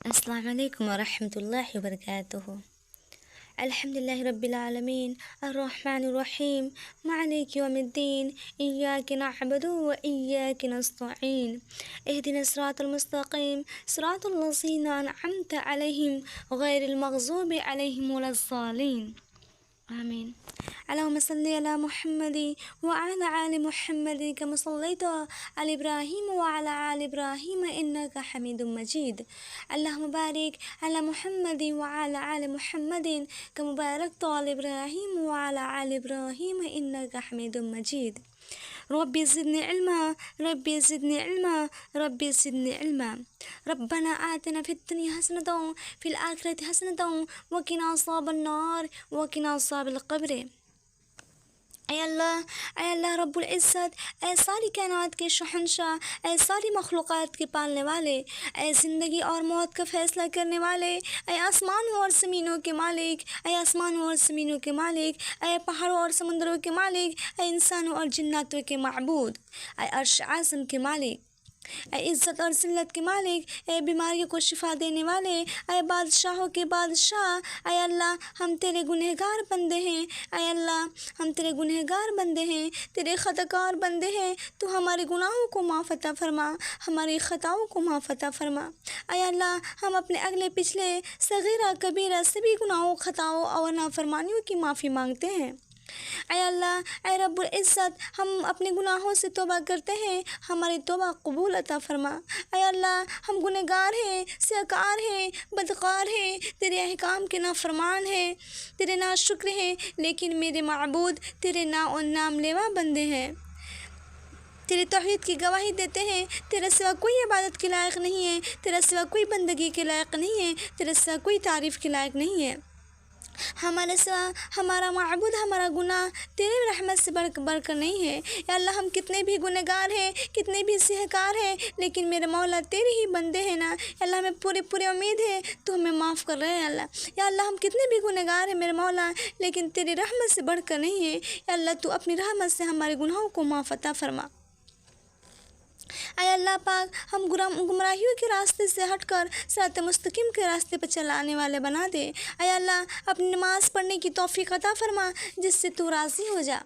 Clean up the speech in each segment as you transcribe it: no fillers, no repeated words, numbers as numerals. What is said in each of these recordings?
السلام علیکم ورحمۃ اللہ وبرکاتہ۔ الحمد للہ رب العالمین الرحمن الرحیم مالک یوم الدین ایاک نعبد و ایاک نستعین اہدنا الصراط المستقیم صراط الذین انعمت علیہم غیر المغضوب علیہم ولا الضالین آمین۔ اللہم صلی علی محمد وعلی آل محمد کما صلیت علی ابراہیم وعلی آل ابراہیم انک حمید مجید۔ اللہم بارک علی محمد وعلی آل محمد کما بارکت علی ابراہیم وعلی آل ابراہیم انک حمید مجید۔ رب زدنی علما رب زدنی علما رب زدنی علما۔ ربنا آتنا فی الدنیا حسنۃ وفی الآخرۃ حسنۃ وقنا عذاب النار وقنا عذاب القبر۔ اے اللہ رب العزت، اے ساری کائنات کے شہنشاہ، اے ساری مخلوقات کے پالنے والے، اے زندگی اور موت کا فیصلہ کرنے والے، اے آسمانوں اور زمینوں کے مالک، اے آسمانوں اور زمینوں کے مالک، اے پہاڑوں اور سمندروں کے مالک، اے انسانوں اور جناتوں کے معبود، اے عرش اعظم کے مالک، اے عزت اور ذلت کے مالک، اے بیماریوں کو شفا دینے والے، اے بادشاہوں کے بادشاہ، اے اللہ ہم تیرے گنہگار بندے ہیں، اے اللہ ہم تیرے گنہگار بندے ہیں، تیرے خطاکار بندے ہیں، تو ہمارے گناہوں کو معاف عطا فرما، ہماری خطاؤں کو معاف عطا فرما۔ اے اللہ ہم اپنے اگلے پچھلے صغیرہ کبیرہ سبھی گناہوں، خطاؤں اور نافرمانیوں کی معافی مانگتے ہیں۔ اے اللہ، اے رب العزت، ہم اپنے گناہوں سے توبہ کرتے ہیں، ہماری توبہ قبول عطا فرما۔ اے اللہ ہم گنہگار ہیں، سیاکار ہیں، بدکار ہیں، تیرے احکام کے نافرمان ہیں، تیرے ناشکر ہیں، لیکن میرے معبود تیرے نام لیوا بندے ہیں، تیرے توحید کی گواہی دیتے ہیں۔ تیرے سوا کوئی عبادت کے لائق نہیں ہے، تیرے سوا کوئی بندگی کے لائق نہیں ہے، تیرے سوا کوئی تعریف کے لائق نہیں ہے۔ ہمارے سوا ہمارا معبود، ہمارا گناہ تیرے رحمت سے بڑھ کر نہیں ہے۔ یا اللہ ہم کتنے بھی گنہگار ہیں، کتنے بھی سیاکار ہیں، لیکن میرے مولا تیرے ہی بندے ہیں نا۔ یا اللہ ہمیں پوری امید ہے تو ہمیں معاف کر رہے ہیں اللہ۔ یا اللہ ہم کتنے بھی گنہگار ہیں میرے مولا، لیکن تیری رحمت سے بڑھ کر نہیں ہے۔ یا اللہ تو اپنی رحمت سے ہمارے گناہوں کو معاف عطا فرما۔ اے اللہ پاک ہم گمراہیوں کے راستے سے ہٹ کر صراط مستقیم کے راستے پر چلانے والے بنا دے۔ اے اللہ اپنی نماز پڑھنے کی توفیق عطا فرما جس سے تو راضی ہو جا۔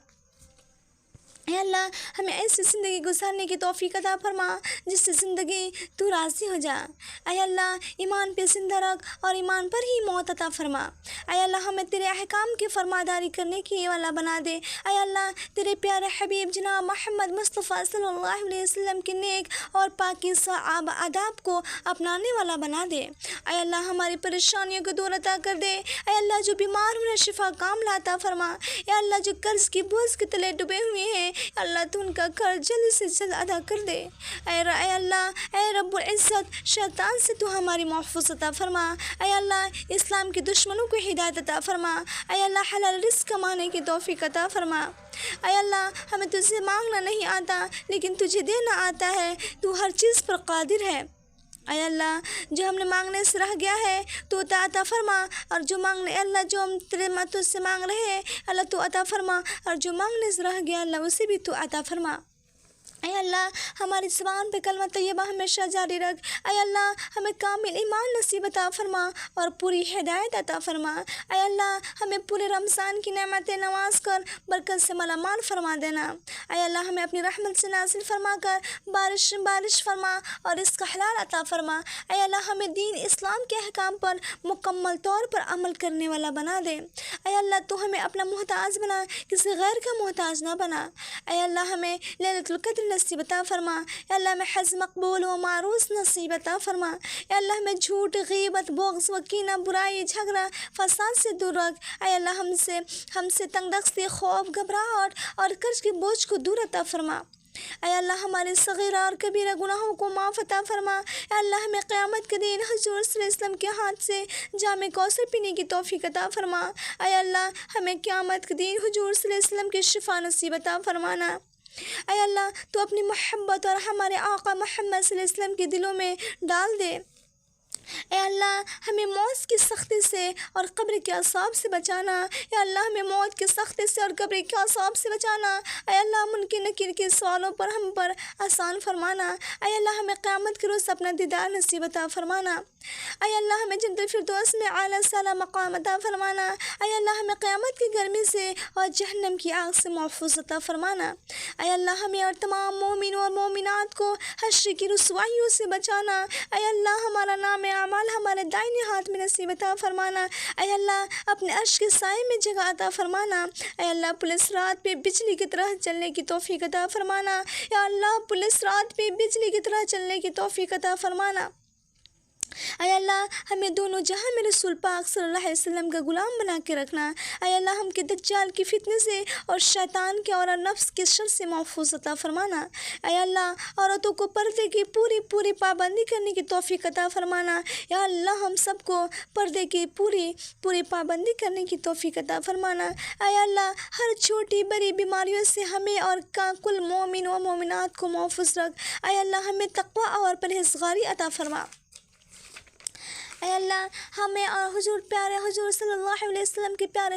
اے اللہ ہمیں ایسی زندگی گزارنے کی توفیق عطا فرما جس سے زندگی تو راضی ہو جا۔ اے اللہ ایمان پہ زندہ رکھ اور ایمان پر ہی موت عطا فرما۔ اے اللہ ہمیں تیرے احکام کی فرماداری کرنے کی والا بنا دے۔ اے اللہ تیرے پیارے حبیب جناب محمد مصطفیٰ صلی اللہ علیہ وسلم کے نیک اور پاکیزہ آداب کو اپنانے والا بنا دے۔ اے اللہ ہماری پریشانیوں کو دور عطا کر دے۔ اے اللہ جو بیمار انہیں شفا کاملہ عطا فرما۔ اے اللہ جو قرض کی بوجھ کے تلے ڈوبے ہوئے ہیں، اللہ تو ان کا قرض جلد سے جلد ادا کر دے۔ اے اللہ اے رب العزت شیطان سے تو ہماری محفوظ عطا فرما۔ اے اللہ اسلام کے دشمنوں کو ہدایت عطا فرما۔ اے اللہ حلال رزق کمانے کی توفیق عطا فرما۔ اے اللہ ہمیں تجھ سے مانگنا نہیں آتا لیکن تجھے دینا آتا ہے، تو ہر چیز پر قادر ہے۔ اے اللہ جو ہم نے مانگنے سے رہ گیا ہے تو عطا فرما، اور جو مانگنے اللہ جو ہم تجھ سے مانگ رہے ہیں اللہ تو عطا فرما، اور جو مانگنے سے رہ گیا اللہ اسے بھی تو عطا فرما۔ اے اللہ ہماری زبان پہ کلمہ طیبہ ہمیشہ جاری رکھ۔ اے اللہ ہمیں کامل ایمان نصیب عطا فرما اور پوری ہدایت عطا فرما۔ اے اللہ ہمیں پورے رمضان کی نعمتیں نواز کر برکت سے مالا مال فرما دینا۔ اے اللہ ہمیں اپنی رحمت سے نازل فرما کر بارش فرما اور اس کا حلال عطا فرما۔ اے اللہ ہمیں دین اسلام کے احکام پر مکمل طور پر عمل کرنے والا بنا دے۔ اے اللہ تو ہمیں اپنا محتاج بنا، کسی غیر کا محتاج نہ بنا۔ اے اللہ ہمیں لیلۃ القدر نصیب عطا فرما۔ اے اللہ ہمیں حج مقبول و معروض نصیب عطا فرما۔ اے اللہ ہمیں جھوٹ، غیبت، بغض و کینہ، برائی، جھگڑا، فساد سے دور رکھ۔ اے اللہ ہم سے تنگ دستی، خوف، گھبراہٹ اور قرض کے بوجھ کو دور عطا فرما۔ اے اللہ ہمارے صغیرہ اور کبیرہ گناہوں کو معاف عطا فرما۔ اے اللہ ہمیں قیامت کے دن حضور صلی اللہ علیہ وسلم کے ہاتھ سے جام کوثر پینے کی توفیق عطا فرما۔ اے اللہ ہمیں قیامت کے دن حضور صلی اللہ علیہ وسلم کی شفا نصیب عطا فرمانا۔ اے اللہ تو اپنی محبت اور ہمارے آقا محمد صلی اللہ علیہ وسلم کے دلوں میں ڈال دے۔ اے اللہ ہمیں موت کی سختی سے اور قبر کے عذاب سے بچانا۔ اے اللہ ہمیں موت کی سختی سے اور قبر کے عذاب سے بچانا۔ اے اللہ منکر نکیر کے سوالوں پر ہم پر آسان فرمانا۔ اے اللہ ہمیں قیامت کے روز اپنا دیدار نصیب عطا فرمانا۔ اے اللہ ہمیں جنت الفردوس میں اعلیٰ سالا مقام عطا فرمانا، اے اللہ ہمیں قیامت کی گرمی سے اور جہنم کی آگ سے محفوظ عطا فرمانا، اے اللہ ہمیں اور تمام مومن اور مومنات کو حشر کی رسوائیوں سے بچانا، اے اللہ ہمارا نام اعمال ہمارے دائیں ہاتھ میں نصیب عطا فرمانا، اے اللہ اپنے عرش کے سائے میں جگہ عطا فرمانا، اے اللہ پولیس رات پہ بجلی کی طرح چلنے کی توفیق عطا فرمانا، یا اللہ پولیس رات پہ بجلی کی طرح چلنے کی توفیق عطا فرمانا، اے اللہ ہمیں دونوں جہاں میں رسول پاک صلی اللہ علیہ وسلم کا غلام بنا کے رکھنا، اے اللہ ہم کے دجال کی فتنے سے اور شیطان کے اور نفس کے شر سے محفوظ عطا فرمانا، اے اللہ عورتوں کو پردے کی پوری پابندی کرنے کی توفیق عطا فرمانا، یا اللہ ہم سب کو پردے کی پوری پابندی کرنے کی توفیق عطا فرمانا، اے اللہ ہر چھوٹی بڑی بیماریوں سے ہمیں اور کل مومن و مومنات کو محفوظ رکھ، اے اللہ ہمیں تقوی اور پرہیزگاری عطا فرما، اے اللہ ہمیں اور پیارے حضور صلی اللہ علیہ وسلم کے پیارے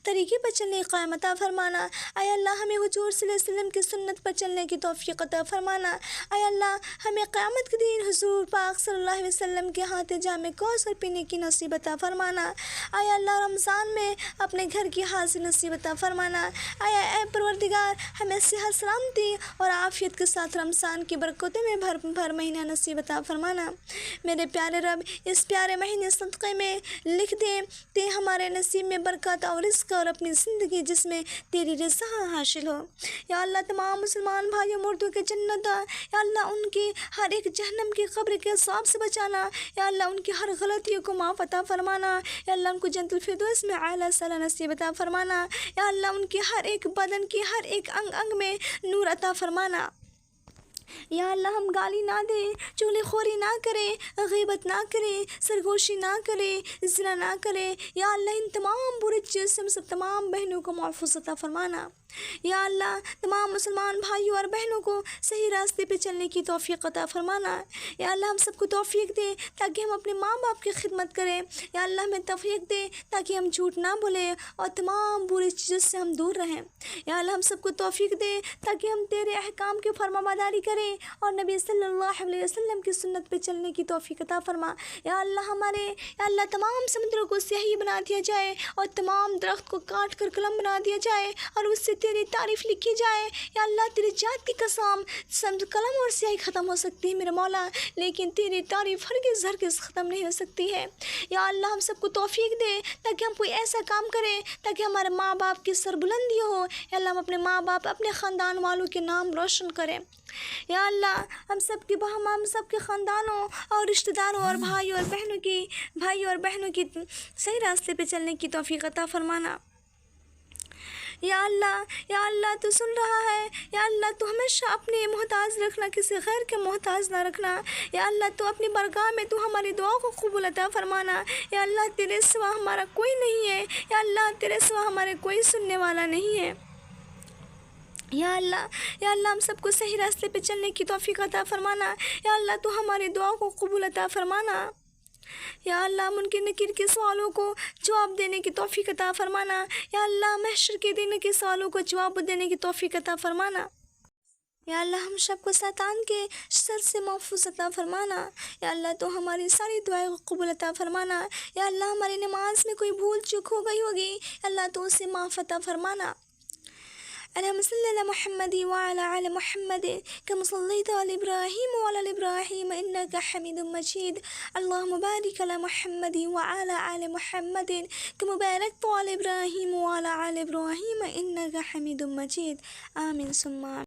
طریقے پر چلنے کی قائم عطا فرمانا، اے اللہ ہمیں حضور صلی اللہ علیہ وسلم کی سنت پر چلنے کی توفیق عطا فرمانا، اے اللہ ہمیں قیامت کے دن حضور پاک صلی اللہ علیہ وسلم کے ہاتھ جام کوثر پینے کی نصیب عطا فرمانا، اے اللہ رمضان میں اپنے گھر کی حاضر نصیب عطا فرمانا، اے پروردگار ہمیں صحت سلامتی اور عافیت کے ساتھ رمضان کی برکتوں میں بھر مہینہ نصیب عطا فرمانا، میرے پیارے رب اس پیارے مہینے صدقے میں لکھ دے ہمارے نصیب میں برکت اور رزق اور اپنی زندگی جس میں تیری رضا حاصل ہو، یا اللہ تمام مسلمان بھائیوں مردوں کے جنت، یا اللہ ان کی ہر ایک جہنم کی قبر کے عذاب سے بچانا، یا اللہ ان کی ہر غلطیوں کو معاف عطا فرمانا، یا اللہ ان کو جنت الفردوس میں اعلیٰ سالا نصیب عطا فرمانا، یا اللہ ان کی ہر ایک بدن کی ہر ایک انگ میں نور عطا فرمانا، یا اللہ ہم گالی نہ دیں، چغلی خوری نہ کریں، غیبت نہ کریں، سرگوشی نہ کریں، زنا نہ کریں، یا اللہ ان تمام برے چیزوں سے ہم سب تمام بہنوں کو محفوظ عطا فرمانا، یا اللہ تمام مسلمان بھائیوں اور بہنوں کو صحیح راستے پہ چلنے کی توفیق عطا فرمانا، یا اللہ ہم سب کو توفیق دے تاکہ ہم اپنے ماں باپ کی خدمت کریں، یا اللہ ہمیں توفیق دے تاکہ ہم جھوٹ نہ بولیں اور تمام بری چیزوں سے ہم دور رہیں، یا اللہ ہم سب کو توفیق دے تاکہ ہم تیرے احکام کی فرمانبرداری کریں اور نبی صلی اللہ علیہ وسلم کی سنت پہ چلنے کی توفیق عطا فرما، یا اللہ تمام سمندروں کو سیاہی بنا دیا جائے اور تمام درخت کو کاٹ کر قلم بنا دیا جائے اور اس سے تیری تعریف لکھی جائے، یا اللہ تیری ذات کی قسم قلم اور سیاہی ختم ہو سکتی ہے میرے مولا، لیکن تیری تعریف ہرگز ختم نہیں ہو سکتی ہے، یا اللہ ہم سب کو توفیق دے تاکہ ہم کوئی ایسا کام کریں تاکہ ہمارے ماں باپ کی سربلندی ہو، یا اللہ ہم اپنے ماں باپ اپنے خاندان والوں کے نام روشن کریں، یا اللہ ہم سب کے خاندانوں اور رشتہ داروں اور بھائیوں اور بہنوں کی صحیح راستے پہ چلنے کی توفیق عطا فرمانا، یا اللہ تو سن رہا ہے، یا اللہ تو ہمیشہ اپنے محتاج رکھنا، کسی غیر کے محتاج نہ رکھنا، یا اللہ تو اپنی بارگاہ میں تو ہماری دعا کو قبول عطا فرمانا، یا اللہ تیرے سوا ہمارا کوئی نہیں ہے، یا اللہ تیرے سوا ہمارے کوئی سننے والا نہیں ہے، یا اللہ ہم سب کو صحیح راستے پہ چلنے کی توفیق عطا فرمانا، یا اللہ تو ہماری دعا کو قبول عطا فرمانا، یا اللہ منکر نکیر کے سوالوں کو جواب دینے کی توفیق عطا فرمانا، یا اللہ محشر کے دن کے سوالوں کو جواب دینے کی توفیق عطا فرمانا، یا اللہ ہم سب کو شیطان کے شر سے محفوظ عطا فرمانا، یا اللہ تو ہماری ساری دعائیں کو قبول عطا فرمانا، یا اللہ ہماری نماز میں کوئی بھول چوک ہو گئی ہوگی، یا اللہ تو اسے معاف عطا فرمانا، اللهم صل على محمد وعلى آل محمد كما صليت على إبراهيم وعلى آل إبراهيم إنك حميد مجيد، اللهم بارك على محمد وعلى آل محمد كما باركت على إبراهيم وعلى آل إبراهيم إنك حميد مجيد، آمين ثم آمين.